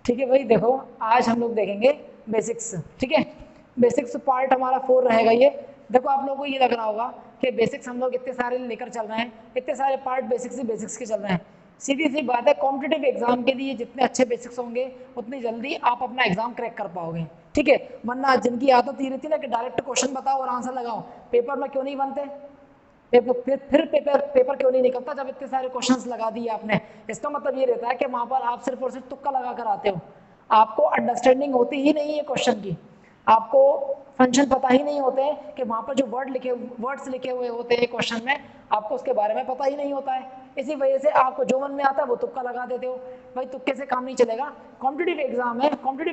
ठीक है भाई, देखो आज हम लोग देखेंगे बेसिक्स। ठीक है, बेसिक्स पार्ट हमारा 4 रहेगा ये। देखो आप लोगों को ये लग रहा होगा कि बेसिक्स हम लोग इतने सारे लेकर चल रहे हैं, इतने सारे पार्ट बेसिक्स के चल रहे हैं। सीधी सी बात है, कॉम्पिटिटिव एग्जाम के लिए जितने अच्छे बेसिक्स होंगे उतनी जल्दी आप अपना एग्जाम क्रैक कर पाओगे। ठीक है, वरना जिनकी आदत ये रहती है ना कि डायरेक्ट क्वेश्चन बताओ और आंसर लगाओ, पेपर में क्यों नहीं बनते, फिर पेपर क्यों नहीं निकलता जब इतने सारे क्वेश्चंस लगा दिए आपने। इसका मतलब ये रहता है कि वहां पर आप सिर्फ और सिर्फ तुक्का लगा कर आते हो, आपको अंडरस्टैंडिंग होती ही नहीं है क्वेश्चन की, आपको फंक्शन पता ही नहीं होते हैं कि वहां पर जो वर्ड्स लिखे हुए होते हैं क्वेश्चन में, आपको उसके बारे में पता ही नहीं होता है। इसी वजह से आपको जो मन में आता है वो तुक्का लगा देते हो। भाई तुक्के से काम नहीं चलेगा। कॉम्पिटिटिव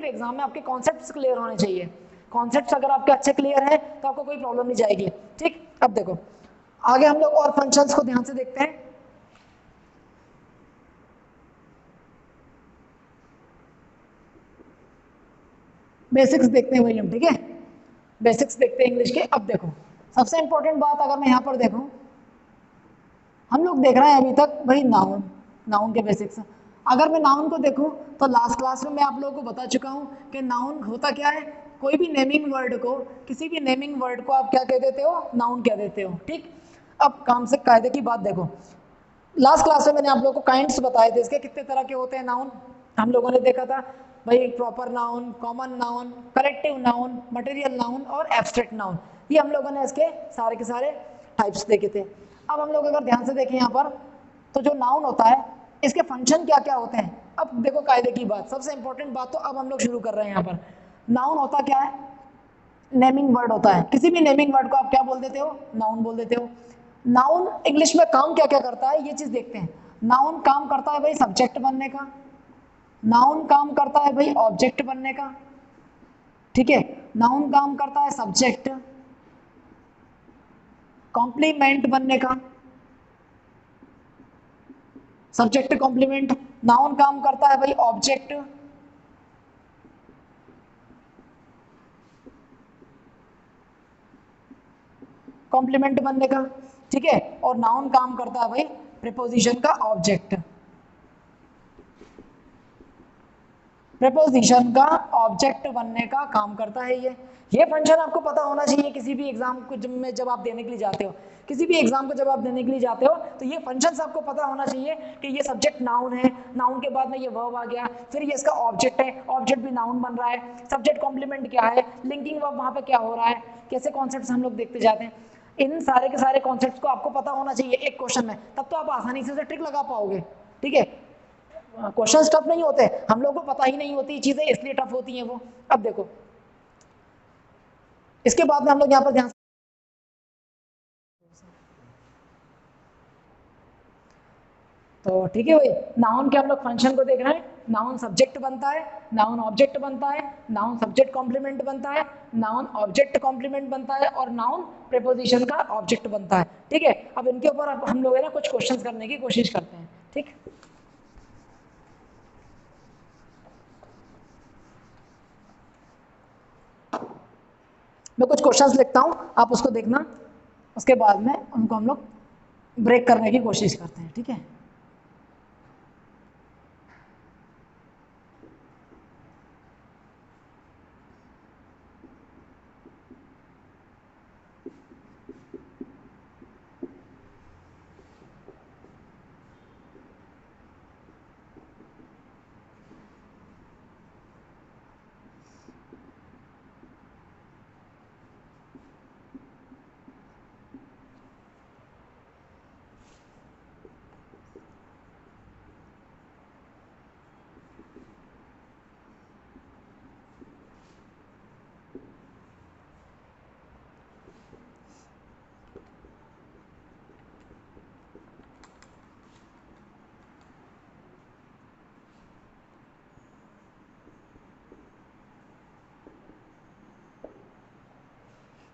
एग्जाम में आपके कॉन्सेप्ट्स क्लियर होने चाहिए। कॉन्सेप्ट्स अगर आपके अच्छे क्लियर है तो आपको कोई प्रॉब्लम नहीं जाएगी। ठीक, अब देखो आगे हम लोग और फंक्शंस को ध्यान से देखते हैं। बेसिक्स देखते हैं भाई हम, ठीक है, बेसिक्स देखते हैं इंग्लिश के। अब देखो सबसे इंपॉर्टेंट बात अगर मैं यहां पर देखूं, हम लोग देख रहे हैं अभी तक भाई नाउन, नाउन के बेसिक्स। अगर मैं नाउन को देखूं तो लास्ट क्लास में मैं आप लोगों को बता चुका हूं कि नाउन होता क्या है। कोई भी नेमिंग वर्ड को, किसी भी नेमिंग वर्ड को आप क्या कह देते हो, नाउन कह देते हो। ठीक, अब काम से कायदे की बात देखो, लास्ट क्लास में मैंने आप लोगों को काइंड्स बताए थे इसके, कितने तरह के होते हैं नाउन। हम लोगों ने देखा था भाई, proper noun, common noun, collective noun, material noun और एब्स्ट्रैक्ट नाउन। ये हम लोगों ने इसके सारे के सारे टाइप्स देखे थे। अब हम लोग अगर ध्यान से देखें यहाँ पर, तो जो नाउन होता है इसके फंक्शन क्या क्या होते हैं। अब देखो कायदे की बात, सबसे इंपॉर्टेंट बात तो अब हम लोग शुरू कर रहे हैं। यहाँ पर नाउन होता क्या है, नेमिंग वर्ड होता है। किसी भी नेमिंग वर्ड को आप क्या बोल देते हो, नाउन बोल देते हो। नाउन इंग्लिश में काम क्या क्या करता है ये चीज देखते हैं। नाउन काम करता है भाई सब्जेक्ट बनने का, नाउन काम करता है भाई ऑब्जेक्ट बनने का। ठीक है, नाउन काम करता है सब्जेक्ट, कॉम्प्लीमेंट बनने का, सब्जेक्ट कॉम्प्लीमेंट। नाउन काम करता है भाई ऑब्जेक्ट, कॉम्प्लीमेंट बनने का। ठीक है, और नाउन काम करता है भाई प्रीपोजिशन का ऑब्जेक्ट, प्रीपोजिशन का ऑब्जेक्ट बनने का काम करता है ये फंक्शन आपको पता होना चाहिए किसी भी एग्जाम को जब आप देने के लिए जाते हो। किसी भी एग्जाम को जब आप देने के लिए जाते हो तो ये फंक्शंस आपको पता होना चाहिए कि ये सब्जेक्ट नाउन है, नाउन के बाद में ये वर्ब आ गया, फिर ये इसका ऑब्जेक्ट है, ऑब्जेक्ट भी नाउन बन रहा है, सब्जेक्ट कॉम्प्लीमेंट क्या है, लिंकिंग वर्ब वहां पे क्या हो रहा है, कैसे कॉन्सेप्ट्स हम लोग देखते जाते हैं। इन सारे के सारे कॉन्सेप्ट्स को आपको पता होना चाहिए एक क्वेश्चन में, तब तो आप आसानी से ट्रिक लगा पाओगे। ठीक है, क्वेश्चन टफ नहीं होते, हम लोगों को पता ही नहीं होती चीजें इसलिए टफ होती हैं वो। अब देखो इसके बाद में हम लोग यहाँ पर ध्यान, तो ठीक है भाई, नाउन के हम लोग फंक्शन को देख रहे हैं। नाउन सब्जेक्ट बनता है, नाउन ऑब्जेक्ट बनता है, नाउन सब्जेक्ट कॉम्प्लीमेंट बनता है, नाउन ऑब्जेक्ट कॉम्प्लीमेंट बनता है और नाउन प्रीपोजिशन का ऑब्जेक्ट बनता है। ठीक है, अब इनके ऊपर अब हम लोग है ना कुछ क्वेश्चंस करने की कोशिश करते हैं। ठीक, मैं कुछ क्वेश्चंस लिखता हूं, आप उसको देखना, उसके बाद में उनको हम लोग ब्रेक करने की कोशिश करते हैं। ठीक है,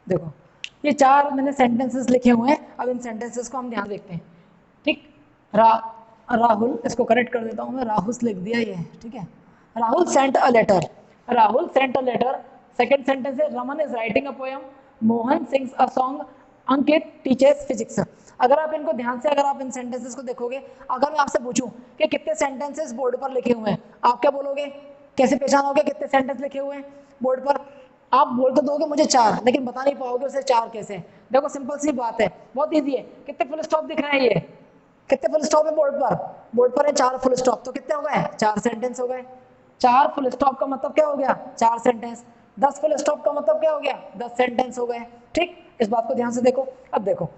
देखो ये चार मैंने सेंटेंसेस लिखे हुए हैं, अब इन सेंटेंसेस को हम ध्यान देखते हैं। ठीक, राहुल, इसको करेक्ट कर देता हूं मैं, राहुल लिख दिया ये। ठीक है, Rahul sent a letter, Rahul sent a letter. Second sentence है Raman is writing a poem, Mohan sings a song, Ankit teaches physics. अगर आप इनको ध्यान से, अगर आप इन सेंटेंसेस को देखोगे, अगर मैं आपसे पूछूं कि कितने सेंटेंसेस बोर्ड पर लिखे हुए हैं, आप क्या बोलोगे, कैसे पहचानोगे कितने सेंटेंस लिखे हुए हैं बोर्ड पर? आप बोल तो दोगे मुझे 4, लेकिन बता नहीं पाओगे उसे 4 कैसे। देखो सिंपल सी बात है, बहुत इजी है। कितने फुल स्टॉप दिख रहे हैं ये? कितने फुल स्टॉप है बोर्ड पर? बोर्ड पर है 4 फुल स्टॉप, तो कितने हो गए? 4 सेंटेंस हो गए। 4 फुल स्टॉप का मतलब क्या हो गया? 4 सेंटेंस। 10 फुल स्टॉप का मतलब क्या हो गया? 10 सेंटेंस हो गए। ठीक, इस बात को ध्यान से देखो। अब देखो,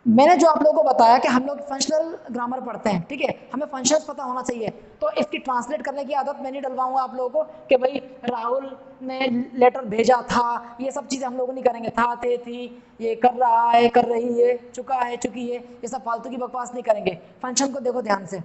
मैंने जो आप लोगों को बताया कि हम लोग फंक्शनल ग्रामर पढ़ते हैं, ठीक है, हमें फंक्शंस पता होना चाहिए। तो इसकी ट्रांसलेट करने की आदत मैं नहीं डलवाऊंगा आप लोगों को कि भाई राहुल ने लेटर भेजा था, ये सब चीजें हम लोग नहीं करेंगे। था, थे, थी, ये कर रहा है, कर रही है, चुका है, चुकी है, ये सब फालतू की बकवास नहीं करेंगे। फंक्शन को देखो ध्यान से।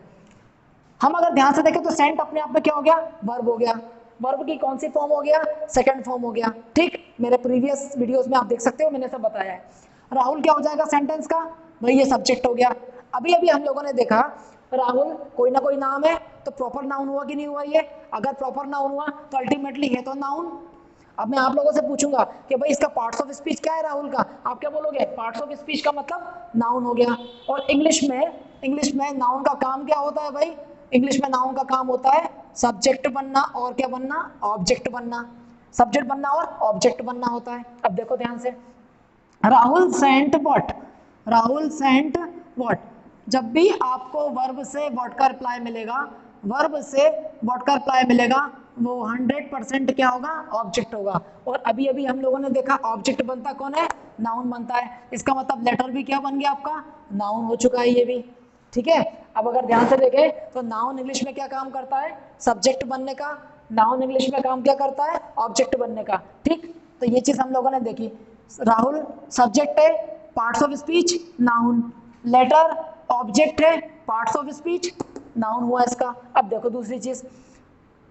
हम अगर ध्यान से देखें तो सेंट अपने आप में क्या हो गया? वर्ब हो गया। वर्ब की कौन सी फॉर्म हो गया? सेकंड फॉर्म हो गया। ठीक, मेरे प्रीवियस वीडियोस में आप देख सकते हो, मैंने सब बताया है। राहुल क्या हो जाएगा सेंटेंस का? भाई ये सब्जेक्ट हो गया। अभी अभी हम लोगों ने देखा राहुल कोई ना कोई नाम है, तो प्रॉपर नाउन हुआ कि नहीं हुआ ये? अगर प्रॉपर नाउन हुआ तो अल्टीमेटली है तो नाउन। अब मैं आप लोगों से पूछूंगा कि भाई इसका पार्ट्स ऑफ स्पीच क्या है राहुल का? आप क्या बोलोगे? पार्ट्स ऑफ स्पीच का मतलब नाउन हो गया। और इंग्लिश में नाउन का काम क्या होता है भाई? इंग्लिश में नाउन का काम होता है सब्जेक्ट बनना और क्या बनना? ऑब्जेक्ट बनना। सब्जेक्ट बनना और ऑब्जेक्ट बनना होता है। अब देखो ध्यान से, Rahul sent what? Rahul sent what? जब भी आपको वर्ब से व्हाट का रिप्लाई मिलेगा, वर्ब से व्हाट का रिप्लाई मिलेगा, वो 100% क्या होगा? ऑब्जेक्ट होगा। और अभी अभी हम लोगों ने देखा ऑब्जेक्ट बनता कौन है? नाउन बनता है। इसका मतलब लेटर भी क्या बन गया आपका? नाउन हो चुका है ये भी। ठीक है, अब अगर ध्यान से देखें तो नाउन इंग्लिश में क्या काम करता है? सब्जेक्ट बनने का। नाउन इंग्लिश में काम क्या करता है? ऑब्जेक्ट बनने का। ठीक, तो ये चीज हम लोगों ने देखी। राहुल सब्जेक्ट है, parts of speech noun. Letter object है, पार्ट्स ऑफ स्पीच नाउन हुआ इसका। अब देखो दूसरी चीज,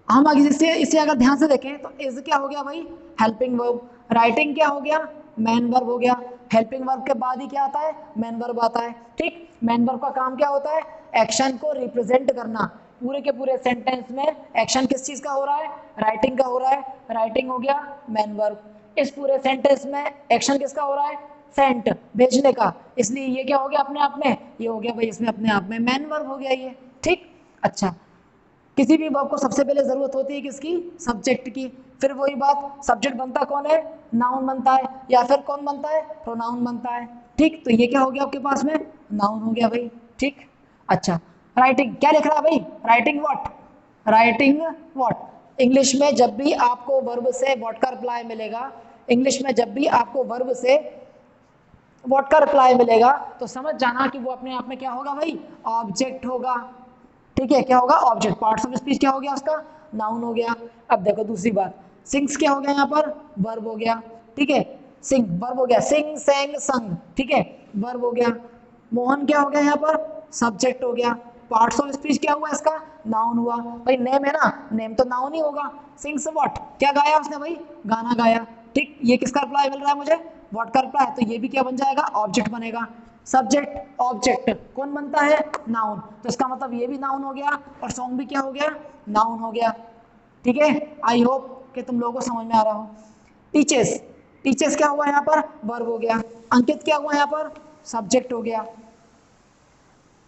हम अगर इसे अगर ध्यान से देखें तो इज क्या हो गया भाई? Helping verb. राइटिंग क्या हो गया? मेन वर्ब हो गया। हेल्पिंग वर्ब के बाद ही क्या आता है? मेन वर्ब आता है। ठीक, मेन वर्ब का काम क्या होता है? एक्शन को रिप्रेजेंट करना। पूरे के पूरे सेंटेंस में एक्शन किस चीज का हो रहा है? राइटिंग का हो रहा है। राइटिंग हो गया मेन वर्ब। इस पूरे सेंटेंस में एक्शन किसका हो रहा है? सेंट, भेजने का। इसलिए ये क्या हो गया अपने आप में? ये हो गया भाई इसमें अपने आप में मेन वर्ब हो गया ये। ठीक, अच्छा, किसी भी वर्ब को सबसे पहले जरूरत होती है किसकी? सब्जेक्ट की। फिर वही बात, सब्जेक्ट बनता कौन है? नाउन बनता है, या फिर कौन बनता है? प्रोनाउन बनता है। ठीक, तो ये क्या हो गया आपके पास में? नाउन हो गया भाई। ठीक, अच्छा, राइटिंग क्या लिख रहा है भाई? Writing what? Writing what? English में जब भी आपको वर्ब से व्हाट का रिप्लाई मिलेगा, इंग्लिश में जब भी आपको वर्ब से व्हाट का रिप्लाई मिलेगा, तो समझ जाना कि वो अपने आप में क्या होगा भाई? ऑब्जेक्ट होगा। ठीक है, क्या होगा? ऑब्जेक्ट। पार्ट्स ऑफ स्पीच क्या हो गया उसका? नाउन हो गया। अब देखो दूसरी बात, सिंग्स क्या हो गया यहाँ पर? वर्ब हो गया। ठीक है, सिंग वर्ब हो गया। सिंग, सेंग, संग, ठीक है, वर्ब हो गया। मोहन क्या हो गया यहाँ पर? सब्जेक्ट हो गया। पार्ट्स ऑफ स्पीच क्या हुआ इसका? नाउन हुआ। भाई नेम है ना, नेम तो नाउन ही होगा। Sings what? क्या गाया उसने भाई? गाना गाया। ठीक, ये किसका रिप्लाई मिल रहा है मुझे? व्हाट का रिप्लाई। तो ये भी क्या बन जाएगा? ऑब्जेक्ट बनेगा। सब्जेक्ट ऑब्जेक्ट कौन बनता है? नाउन। तो इसका मतलब ये भी नाउन हो गया, और सॉन्ग भी क्या हो गया? नाउन हो गया। ठीक है, आई होप कि तुम लोगों को समझ में आ रहा हो। टीचर्स, टीचर्स क्या हुआ यहाँ पर? वर्ब हो गया। अंकित क्या हुआ यहाँ पर? सब्जेक्ट हो गया।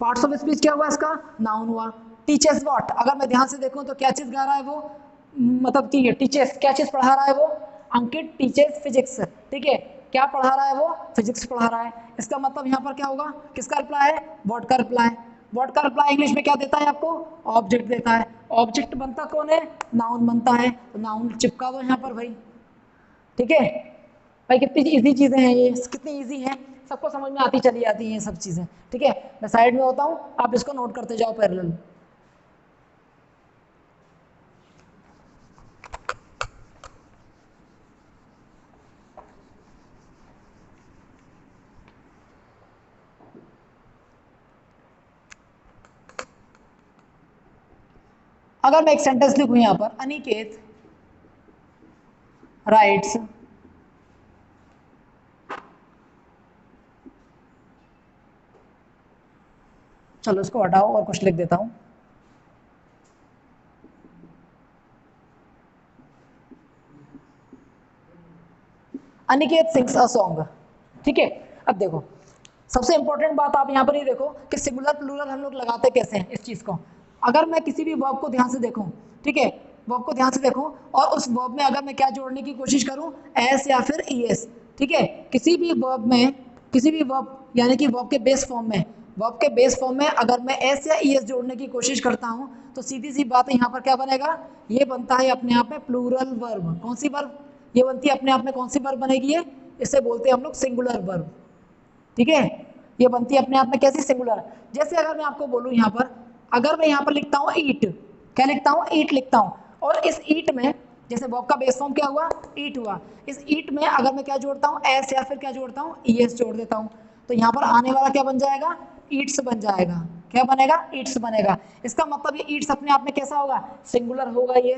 पार्ट्स ऑफ स्पीच क्या हुआ इसका? नाउन हुआ। Teachers what? अगर मैं ध्यान से देखूं तो क्या चीज गा रहा है वो? मतलब कि टीचर्स क्या चीज पढ़ा रहा है वो? अंकित टीचर्स फिजिक्स। ठीक है, क्या पढ़ा रहा है वो? फिजिक्स पढ़ा रहा है। इसका मतलब यहाँ पर क्या होगा? किसका रिप्लाई है? व्हाट का रिप्लाई। व्हाट का रिप्लाई इंग्लिश में क्या देता है आपको? ऑब्जेक्ट देता है। ऑब्जेक्ट बनता कौन है? नाउन बनता है। तो नाउन चिपका दो यहाँ पर भाई। ठीक है भाई, कितनी इजी चीजें हैं ये, कितनी इजी हैं, सबको समझ में आती चली जाती हैं ये सब चीजें। ठीक है, मैं साइड में होता हूँ, आप इसको नोट करते जाओ पैरेलल। अगर मैं एक सेंटेंस लिखूं यहां पर, अनिकेत राइट्स, चलो इसको हटाओ और कुछ लिख देता हूं। Aniket sings a song. ठीक है, अब देखो सबसे इंपॉर्टेंट बात आप यहां पर ये देखो कि सिंगुलर प्लूरल हम लोग लगाते कैसे हैं इस चीज को। अगर मैं किसी भी वर्ब को ध्यान से देखूं, ठीक है, वर्ब को ध्यान से देखो, और उस वर्ब में अगर मैं क्या जोड़ने की कोशिश करूं, एस या फिर ईएस, ठीक है। किसी भी वर्ब में, किसी भी वर्ब यानी कि वर्ब के बेस फॉर्म में, वर्ब के बेस फॉर्म में अगर मैं एस या ईएस जोड़ने की कोशिश करता हूं तो सीधी सी बात है यहाँ पर क्या बनेगा, ये बनता है अपने आप में प्लूरल वर्ब। कौन सी वर्ब ये बनती है अपने आप में, कौन सी वर्ब बनेगी ये, इसे बोलते हैं हम लोग सिंगुलर वर्ब, ठीक है। ये बनती है अपने आप में कैसी, सिंगुलर। जैसे अगर मैं आपको बोलूं यहाँ पर, अगर मैं यहाँ पर लिखता हूँ ईट, क्या लिखता हूँ, ईट लिखता हूँ, और इस ईट में जैसे वर्ब का बेस फॉर्म क्या हुआ, ईट हुआ, इस ईट में अगर मैं क्या जोड़ता हूँ, एस या फिर क्या जोड़ता हूँ, ईएस जोड़ देता हूँ, तो यहाँ पर आने वाला क्या बन जाएगा, ईट्स बन जाएगा। क्या बनेगा, ईट्स बनेगा। इसका मतलब ये ईट्स अपने आप में कैसा होगा, सिंगुलर होगा। ये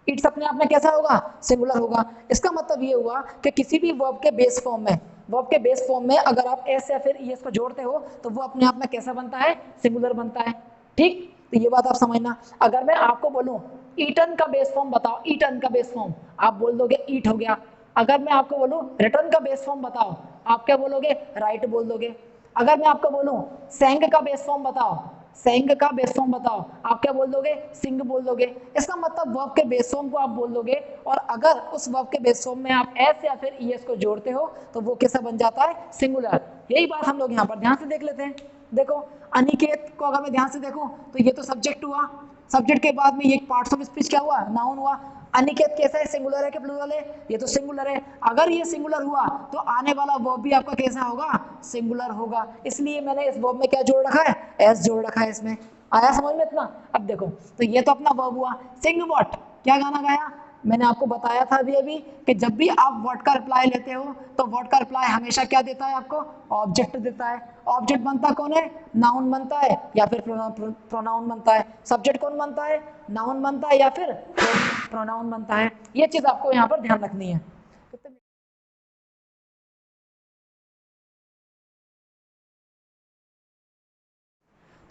इट्स अपने आप में कैसा होगा, सिंगुलर होगा। इसका मतलब ये हुआ कि किसी भी वर्ब के बेस फॉर्म में, वर्ब के बेस फॉर्म में अगर आप एस या फिर ईएस को जोड़ते हो तो वो अपने आप में कैसा बनता है, सिंगुलर बनता है, ठीक। तो ये बात आप समझना। अगर मैं आपको बोलूं ईटन का बेस फॉर्म बताओ, ईटन का बेस फॉर्म, आप बोल दोगे ईट हो गया। अगर मैं आपको बोलूं रिटर्न का बेस फॉर्म बताओ, आप क्या बोलोगे, राइट बोल दोगे। अगर मैं आपको बोलूं सेंग का बेस फॉर्म बताओ, सेंग का बेस फॉर्म बताओ, आप क्या बोल दोगे, सिंग बोल दोगे। इसका मतलब वर्ब के बेस फॉर्म को आप बोल दोगे, और अगर उस वर्ब के बेस फॉर्म में आप एस या फिर ईएस को जोड़ते हो तो वो कैसा बन जाता है, सिंगुलर। यही बात हम लोग यहाँ पर ध्यान से देख लेते हैं। देखो अनिकेत को अगर मैं ध्यान से देखूं तो ये तो सब्जेक्ट हुआ, सब्जेक्ट के बाद में ये पार्ट्स ऑफ स्पीच क्या हुआ, नाउन हुआ। अनिकेत कैसा है, सिंगुलर है कि प्लूरल है, ये तो सिंगुलर है। अगर ये सिंगुलर हुआ तो आने वाला वर्ब भी आपका कैसा होगा, सिंगुलर होगा। इसलिए मैंने इस वर्ब में क्या जोड़ रखा है, एस जोड़ रखा है इसमें। आया समझ में इतना। अब देखो तो ये तो अपना वर्ब हुआ। सिंग व्हाट, क्या गाना गाया, मैंने आपको बताया था अभी अभी कि जब भी आप व्हाट का रिप्लाई लेते हो तो व्हाट का रिप्लाई हमेशा क्या देता है आपको, ऑब्जेक्ट देता है। ऑब्जेक्ट बनता कौन है, नाउन बनता है या फिर प्रोनाउन बनता है। सब्जेक्ट कौन बनता है, नाउन बनता है या फिर प्रोनाउन बनता है। ये चीज आपको यहाँ पर ध्यान रखनी है।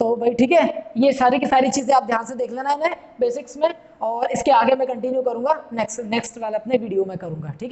तो भाई ठीक है, ये सारी की सारी चीजें आप ध्यान से देख लेना है बेसिक्स में, और इसके आगे मैं कंटिन्यू करूंगा नेक्स्ट नेक्स्ट वाले अपने वीडियो में करूंगा, ठीक है।